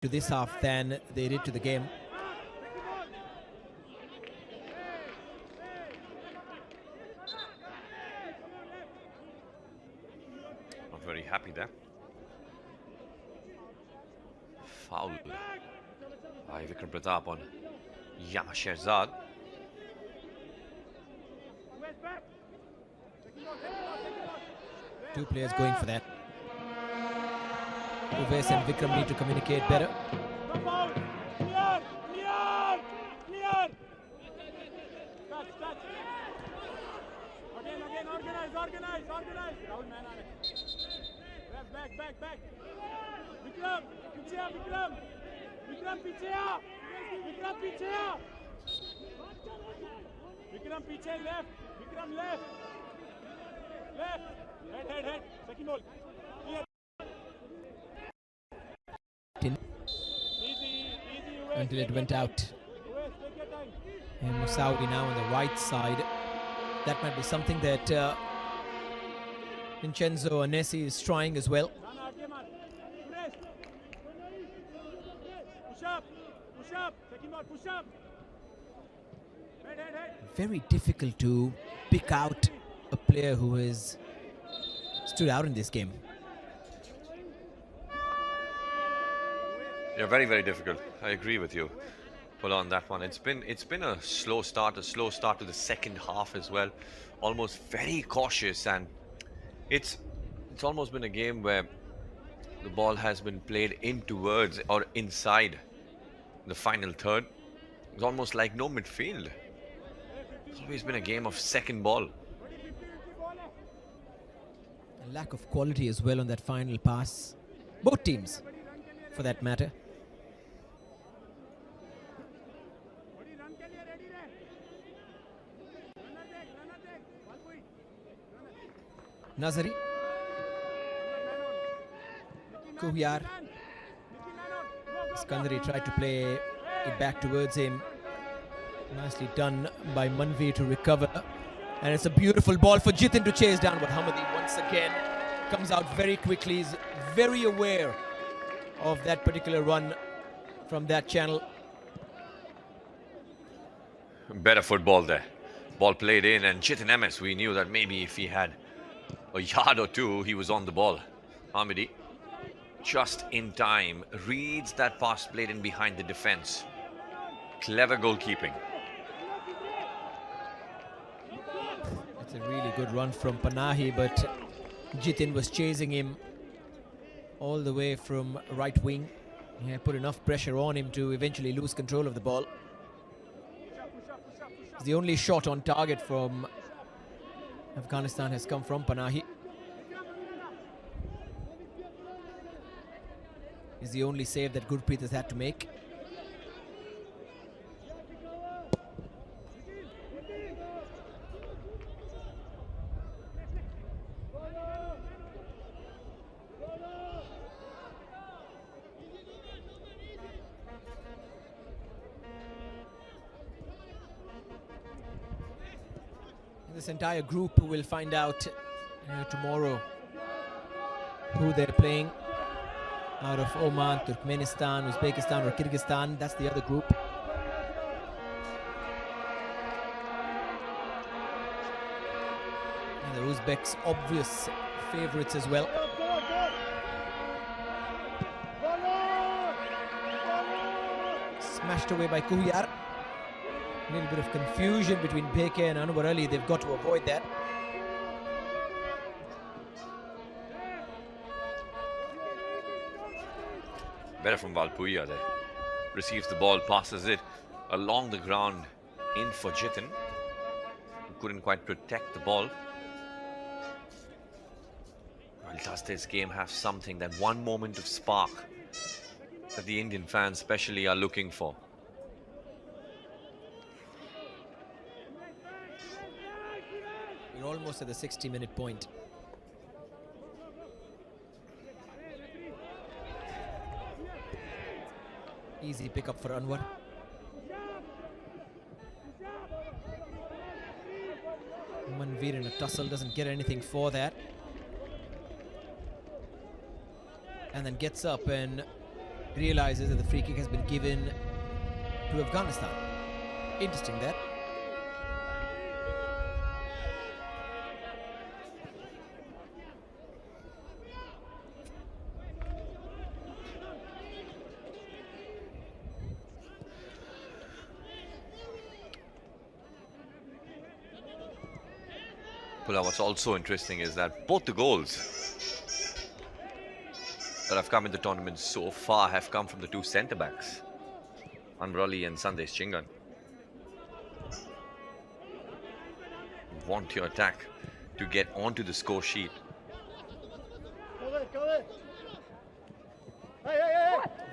to this half than they did to the game. Not very happy there. Foul by Vikram Pratap on Yama Sherzad. Two players going for that. Uves and Vikram need to communicate better. Organize. Down man. Back. Vikram, piche aa, Vikram. Vikram, piche aa. Vikram, piche, left. Vikram, left. Head. Second ball. Clear. Easy. Until it went out. And Musawi now on the right side. That might be something that Vincenzo Anesi is trying as well. Push up. Second ball, push up. Head. Very difficult to pick out a player who has stood out in this game. Yeah, very, very difficult. I agree with you. Pull on that one. It's been a slow start to the second half as well. Almost very cautious, and it's almost been a game where the ball has been played in towards or inside the final third. It's almost like no midfield. It's always been a game of second ball. A lack of quality as well on that final pass. Both teams, for that matter. Nazari. Kuhyar. Skandari tried to play it back towards him. Nicely done by Manvi to recover. And it's a beautiful ball for Jitin to chase down. But Hamadi once again comes out very quickly. He's very aware of that particular run from that channel. Better football there. Ball played in, and Jitin MS, we knew that maybe if he had a yard or two, he was on the ball. Hamidi, just in time, reads that pass played in behind the defense. Clever goalkeeping. It's a really good run from Panahi, but Jitin was chasing him all the way from right wing. He had put enough pressure on him to eventually lose control of the ball. The only shot on target from Afghanistan has come from Panahi. Is the only save that Gurpreet has had to make. This entire group will find out tomorrow who they're playing out of Oman, Turkmenistan, Uzbekistan or Kyrgyzstan. That's the other group. And the Uzbeks obvious favorites as well. Smashed away by Kuhyar. A little bit of confusion between Beke and Anwar Ali. They've got to avoid that. Better from Valpuya there. Receives the ball, passes it along the ground in for Jitin, who couldn't quite protect the ball. Well, does this game have something, that one moment of spark that the Indian fans especially are looking for? We're almost at the 60-minute point. Easy pickup for Anwar. Manveer in a tussle, doesn't get anything for that. And then gets up and realizes that the free kick has been given to Afghanistan. Interesting that. Well, what's also interesting is that both the goals that have come in the tournament so far have come from the two centre-backs, Anbrali and Sandesh Chingan. Want your attack to get onto the score sheet.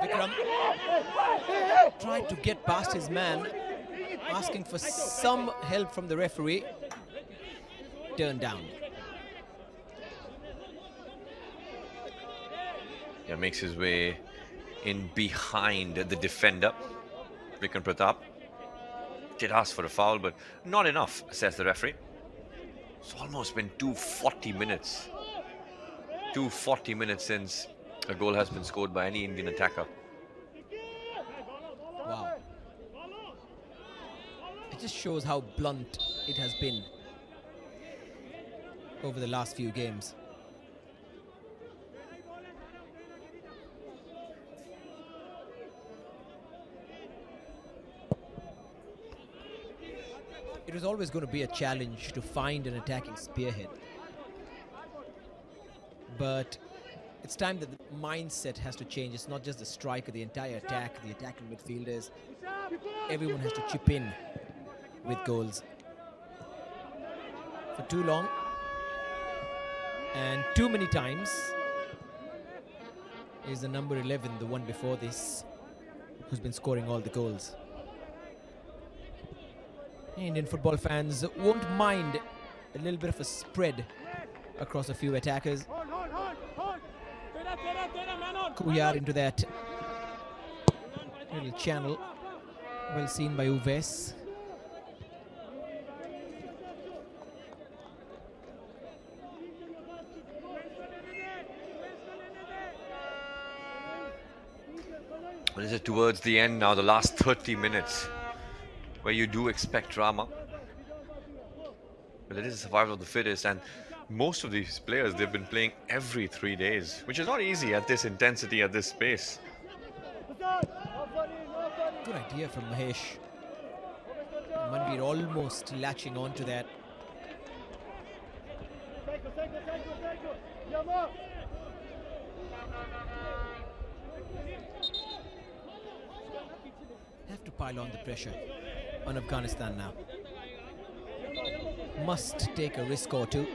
Vikram tried to get past his man, asking for some help from the referee. Turned down. Yeah, makes his way in behind the defender, Vikram Pratap. Did ask for a foul, but not enough, says the referee. It's almost been 240 minutes. 240 minutes since a goal has been scored by any Indian attacker. Wow. It just shows how blunt it has been over the last few games. It was always going to be a challenge to find an attacking spearhead. But it's time that the mindset has to change. It's not just the striker, the entire attack, the attacking midfielders. Everyone has to chip in with goals. For too long and too many times is the number 11, the one before this, who's been scoring all the goals. Indian football fans won't mind a little bit of a spread across a few attackers. Kuyar into that little channel, well seen by Uves. Well, this is towards the end now, the last 30 minutes, where you do expect drama. But it is a survival of the fittest, and most of these players, they've been playing every 3 days, which is not easy at this intensity, at this pace. Good idea from Mahesh. Manveer almost latching on to that. Have to pile on the pressure on Afghanistan now. Must take a risk or two.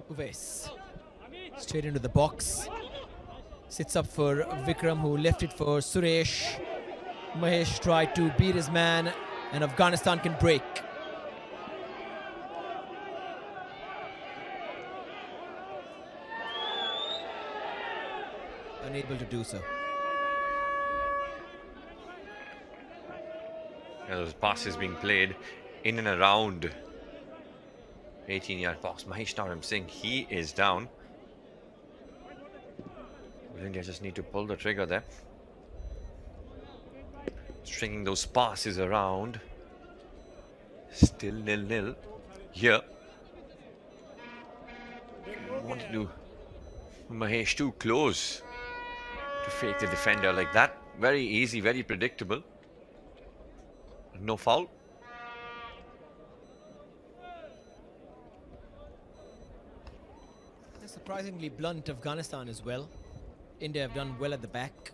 Uves straight into the box. Sits up for Vikram, who left it for Suresh. Mahesh tried to beat his man, and Afghanistan can break. Unable to do so. Yeah, those passes being played in and around 18-yard box. Mahesh Naram Singh, he is down. Well, India just need to pull the trigger there. Stringing those passes around. Still 0-0 here. Wanted to Mahesh too close to fake the defender like that. Very easy, very predictable. No foul. They're surprisingly blunt, Afghanistan as well. India have done well at the back.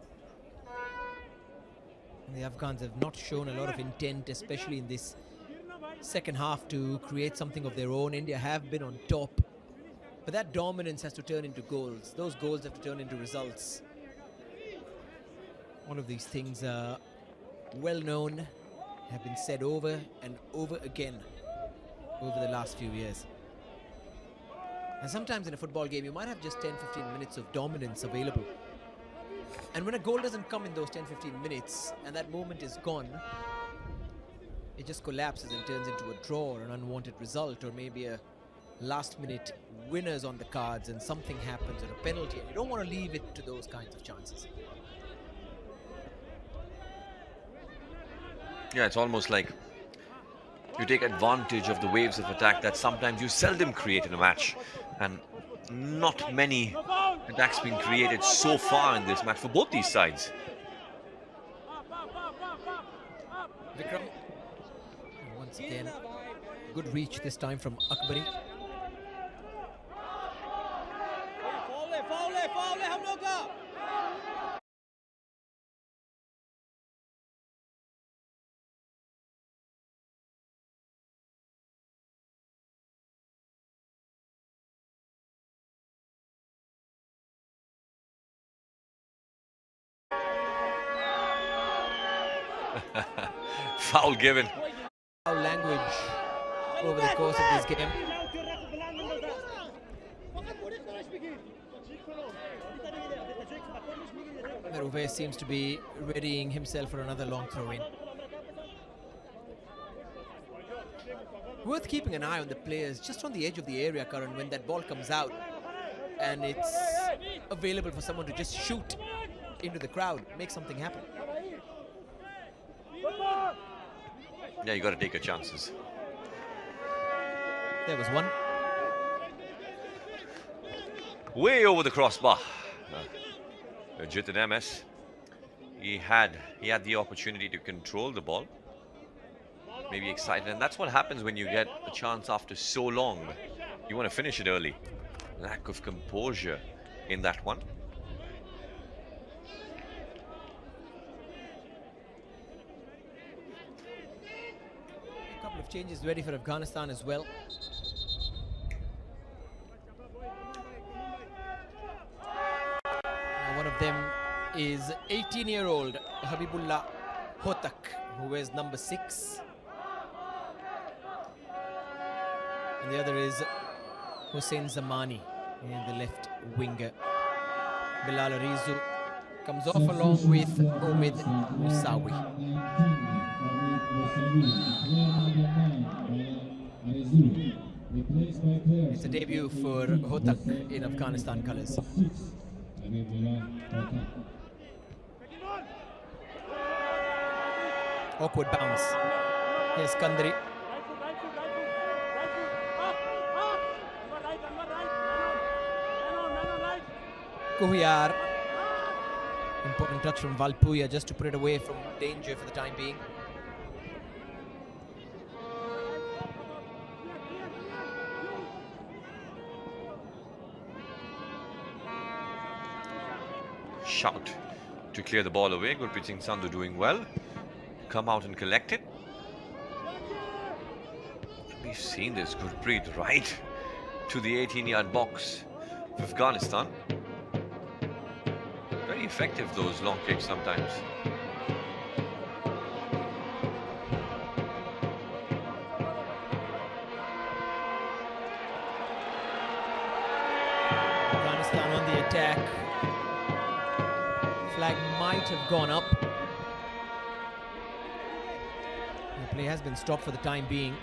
And the Afghans have not shown a lot of intent, especially in this second half, to create something of their own. India have been on top, but that dominance has to turn into goals. Those goals have to turn into results. All of these things are well known, have been said over and over again over the last few years. And sometimes in a football game, you might have just 10-15 minutes of dominance available. And when a goal doesn't come in those 10-15 minutes and that moment is gone, it just collapses and turns into a draw or an unwanted result, or maybe a last minute winners on the cards and something happens or a penalty, and you don't want to leave it to those kinds of chances. Yeah, it's almost like you take advantage of the waves of attack that sometimes you seldom create in a match, and not many attacks being created so far in this match for both these sides. Vikram, once again, good reach this time from Akbari. Foul given. Foul language over the course of this game. Uwe seems to be readying himself for another long throw-in. Worth keeping an eye on the players just on the edge of the area, Karan, when that ball comes out and it's available for someone to just shoot into the crowd, make something happen. Yeah, you got to take your chances. There was one. Way over the crossbar. Jitin MS. He had the opportunity to control the ball. Maybe excited, and that's what happens when you get a chance after so long. You want to finish it early. Lack of composure in that one. A couple of changes ready for Afghanistan as well. Now one of them is 18-year-old Habibullah Hotak, who wears number 6. And the other is Hussein Zamani, in the left winger. Bilal Arizu comes off along with Omid Musawi. It's a debut for Hotak in Afghanistan colours. Awkward bounce. Here's Kandari. Kuhiyar. Important touch from Valpuya just to put it away from danger for the time being. Shout to clear the ball away. Gurpreet Singh Sandhu doing well. Come out and collect it. We've seen this Gurpreet right to the 18-yard box of Afghanistan. Very effective, those long kicks sometimes. Afghanistan on the attack. Flag might have gone up. The play has been stopped for the time being.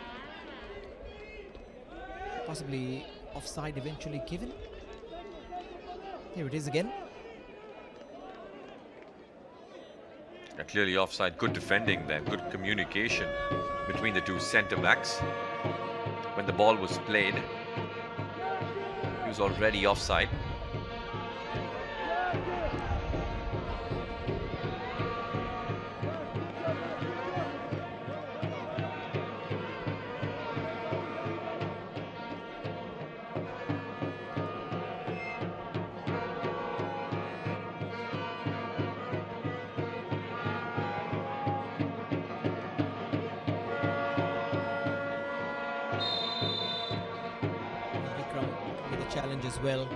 Possibly offside eventually given. Here it is again. Yeah, clearly offside. Good defending there. Good communication between the two centre backs. When the ball was played, he was already offside. Challenge as well.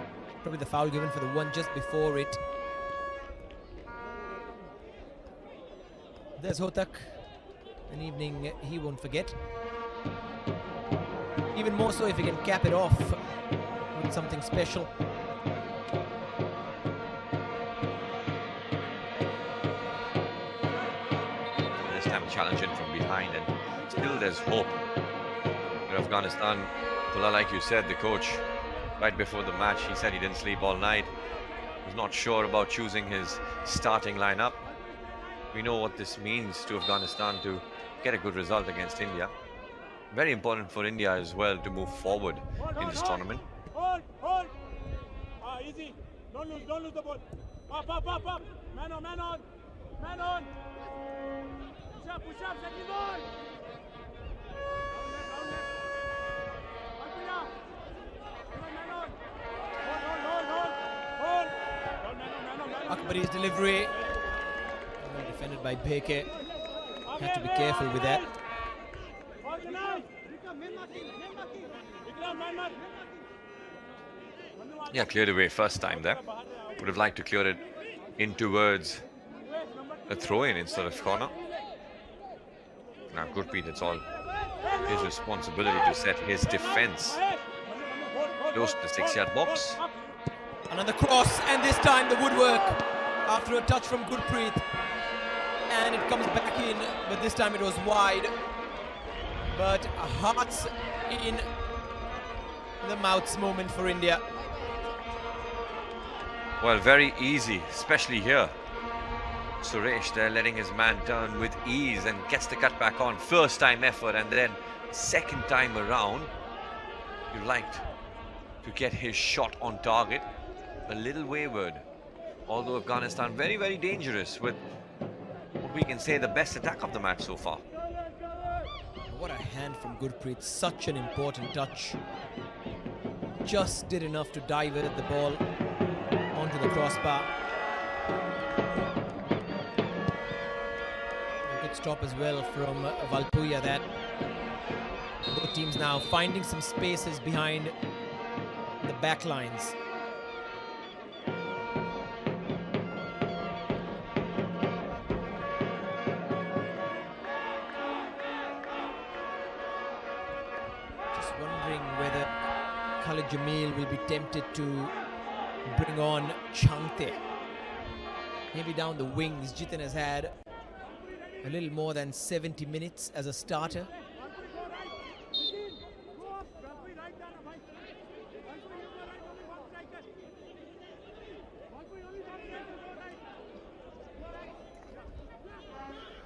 Probably the foul given for the one just before it. There's Hotak. An evening he won't forget. Even more so if he can cap it off with something special. first time challenging from behind, and still there's hope. In Afghanistan, Abdullah, like you said, the coach, right before the match, he said he didn't sleep all night. Was not sure about choosing his starting lineup. We know what this means to Afghanistan to get a good result against India. Very important for India as well to move forward in this tournament. Hold. Easy. Don't lose the ball. Up. Man on. Push up, second ball. Down there. Hold. Akbari's delivery. Well defended by Beke. Had to be careful with that. Yeah, cleared away first time there. Would have liked to clear it in towards a throw-in instead of corner. Now, Gurpreet, it's all his responsibility to set his defense close to the 6-yard box. Another cross, and this time the woodwork after a touch from Gurpreet. And it comes back in, but this time it was wide. But hearts in the mouths moment for India. Well, very easy, especially here. Suresh there letting his man turn with ease and gets the cut back on. First time effort, and then second time around, you liked to get his shot on target. A little wayward. Although Afghanistan very, very dangerous with what we can say the best attack of the match so far. What a hand from Gurpreet, such an important touch. Just did enough to divert the ball onto the crossbar. A good stop as well from Valpuya. That both teams now finding some spaces behind the back lines. Just wondering whether Khalid Jamil will be tempted to bring on Changte. Maybe down the wings. Jitin has had a little more than 70 minutes as a starter.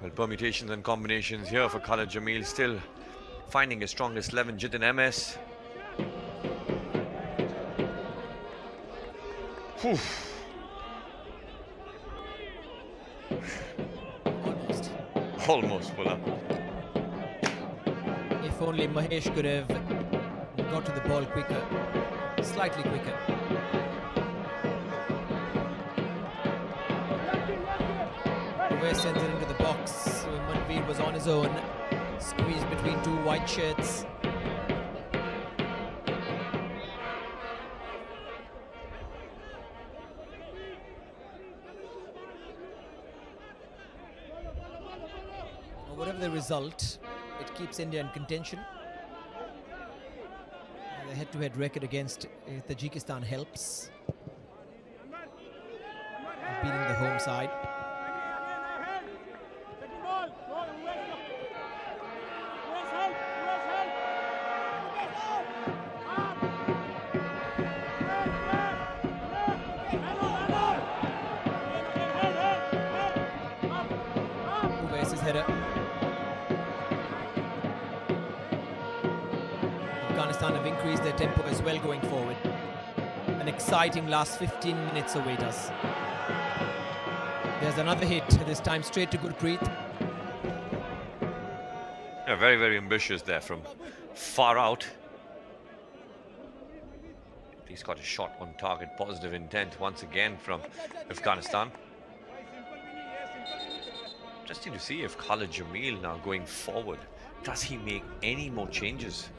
Well, permutations and combinations here for Khalid Jamil, still finding his strongest 11. Jitin MS. Whew. Almost full up. If only Mahesh could have got to the ball quicker, slightly quicker. West sends it into the box. So Manveer was on his own, squeezed between two white shirts. Whatever the result, it keeps India in contention. The head-to-head record against Tajikistan helps. Beating the home side. Header. Afghanistan have increased their tempo as well going forward. An exciting last 15 minutes await us. There's another hit, this time straight to Gurpreet. Yeah, very, very ambitious there from far out. He's got a shot on target, positive intent once again from Afghanistan. Interesting to see if Khalid Jamil now going forward, does he make any more changes?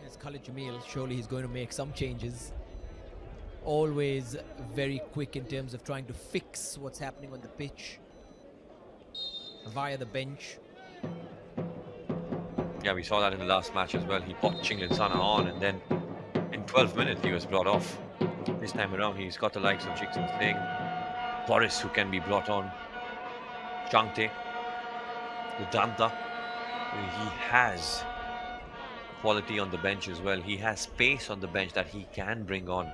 Yes, Khalid Jamil, surely he's going to make some changes. Always very quick in terms of trying to fix what's happening on the pitch via the bench. Yeah, we saw that in the last match as well. He popped Chinglin Sana on, and then in 12 minutes he was brought off. This time around, he's got the likes of Jigsaw Singh, Boris, who can be brought on, Changte, Vedanta. He has quality on the bench as well. He has space on the bench that he can bring on.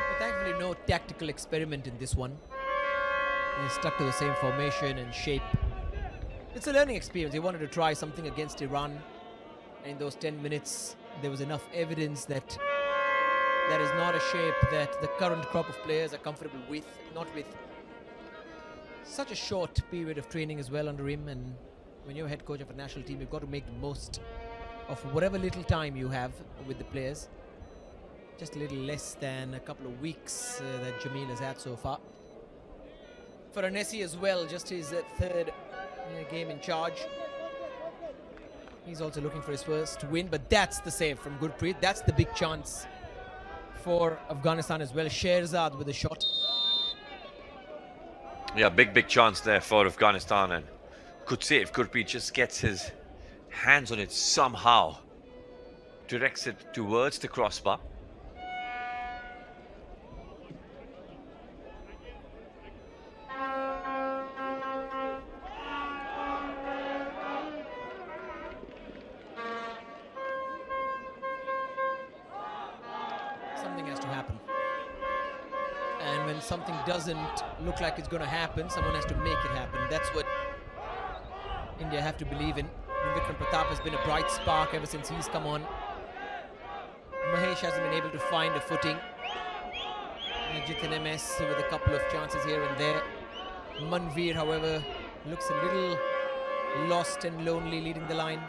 But thankfully, no tactical experiment in this one. He stuck to the same formation and shape. It's a learning experience. He wanted to try something against Iran. And in those 10 minutes, there was enough evidence that that is not a shape that the current crop of players are comfortable with, not with such a short period of training as well under him. And when you're head coach of a national team, you've got to make the most of whatever little time you have with the players. Just a little less than a couple of weeks that Jamil has had so far. For Anesi as well, just his third game in charge. He's also looking for his first win, but that's the save from Gurpreet. That's the big chance for Afghanistan as well. Sherzad with a shot. Yeah, big chance there for Afghanistan, and good save. Gurpreet just gets his hands on it somehow. Directs it towards the crossbar. Something has to happen. And when something doesn't look like it's going to happen, someone has to make it happen. That's what India have to believe in. And Vikram Pratap has been a bright spark ever since he's come on. Mahesh hasn't been able to find a footing. And Jitin MS with a couple of chances here and there. Manveer, however, looks a little lost and lonely leading the line.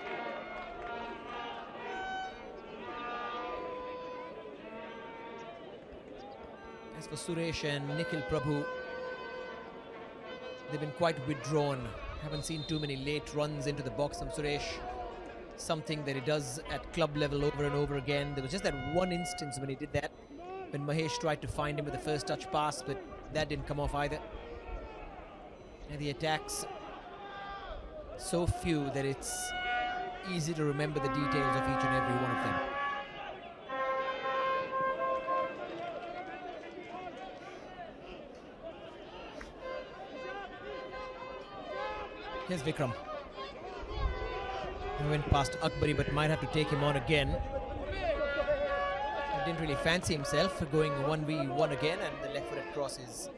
As for Suresh and Nikhil Prabhu, they've been quite withdrawn. Haven't seen too many late runs into the box from Suresh. Something that he does at club level over and over again. There was just that one instance when he did that, when Mahesh tried to find him with the first touch pass, but that didn't come off either. And the attacks, so few that it's easy to remember the details of each and every one of them. Here's Vikram. He went past Akbari, but might have to take him on again. He didn't really fancy himself going 1v1 again, and the left-footed cross is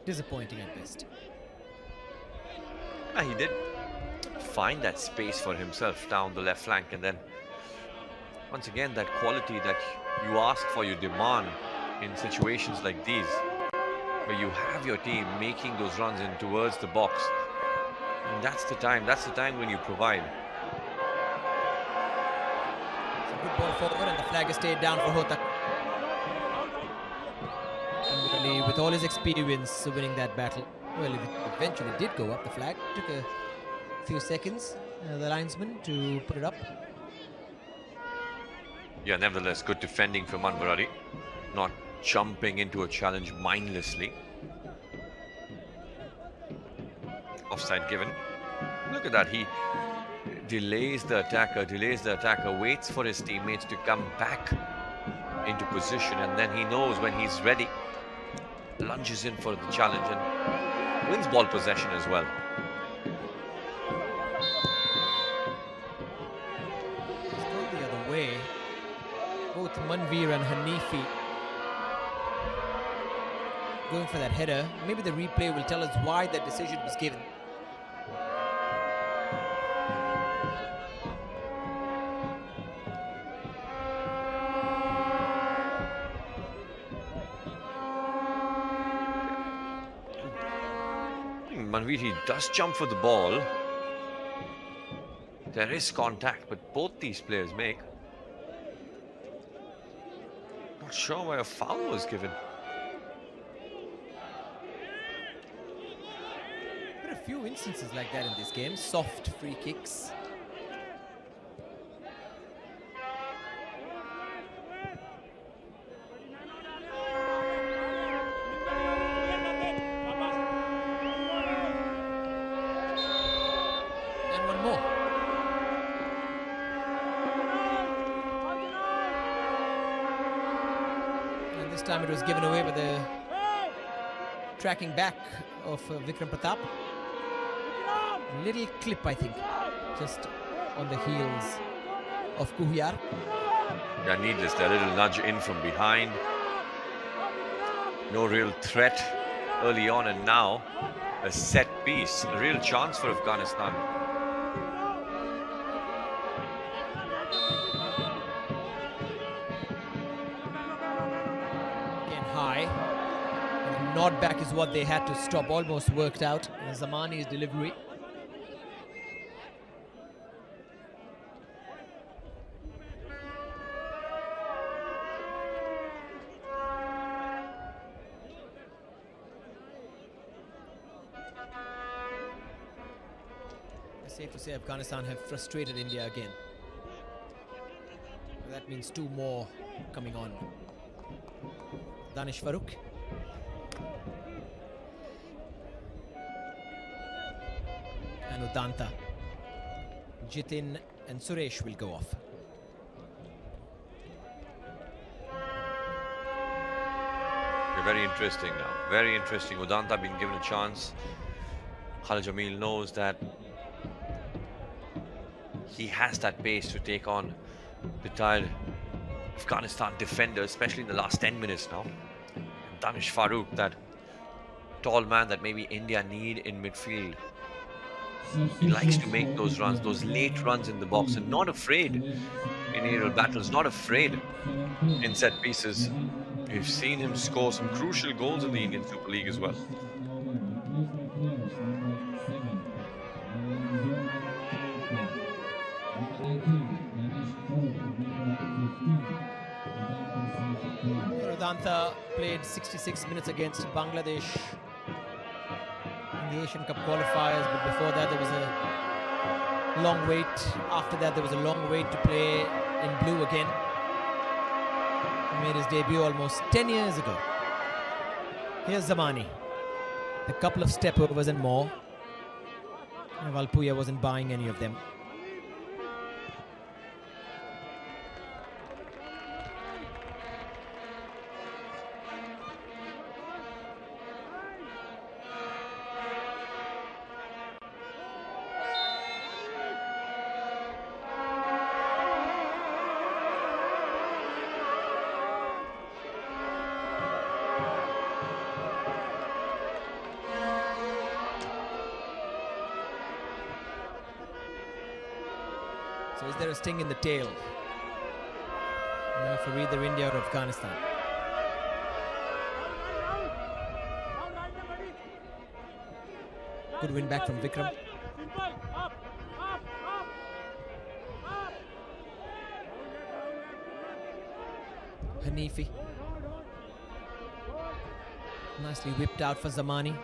disappointing at best. He did find that space for himself down the left flank, and then once again that quality that you ask for, you demand in situations like these, where you have your team making those runs in towards the box. And that's the time when you provide. It's a good ball forward, and the flag has stayed down for Hotak. And really, with all his experience winning that battle, well, it eventually did go up, the flag. Took a few seconds, the linesman, to put it up. Yeah, nevertheless, good defending from Anwarari. Not jumping into a challenge mindlessly. Offside given. Look at that. He delays the attacker, waits for his teammates to come back into position, and then he knows when he's ready, lunges in for the challenge and wins ball possession as well. He's gone the other way. Both Manveer and Hanifi going for that header. Maybe the replay will tell us why that decision was given. Manveer, he does jump for the ball. There is contact, but both these players make. Not sure why a foul was given. There are a few instances like that in this game. Soft free kicks. This time it was given away by the tracking back of Vikram Pratap. A little clip, I think, just on the heels of Kuhyar. Yeah, needless. A little nudge in from behind. No real threat early on, and now a set piece. A real chance for Afghanistan. Again high. And the nod back is what they had to stop. Almost worked out. And Zamani's delivery. Safe to say Afghanistan have frustrated India again. That means 2 more coming on. Danish Farooq. And Udanta. Jitin and Suresh will go off. Very interesting now. Very interesting. Udanta being given a chance. Khalid Jamil knows that he has that pace to take on the tired Afghanistan defender, especially in the last 10 minutes now. Danish Farooq, that tall man that maybe India need in midfield. He likes to make those runs, those late runs in the box, and not afraid in aerial battles, not afraid in set pieces. We've seen him score some crucial goals in the Indian Super League as well. Udanta played 66 minutes against Bangladesh in the Asian Cup qualifiers, but before that there was a long wait. After that there was a long wait to play in blue again. He made his debut almost 10 years ago. Here's Zamani. A couple of step overs and more. And Valpuya wasn't buying any of them. So is there a sting in the tail for either India or Afghanistan? Good win back from Vikram. Hanifi. Nicely whipped out for Zamani.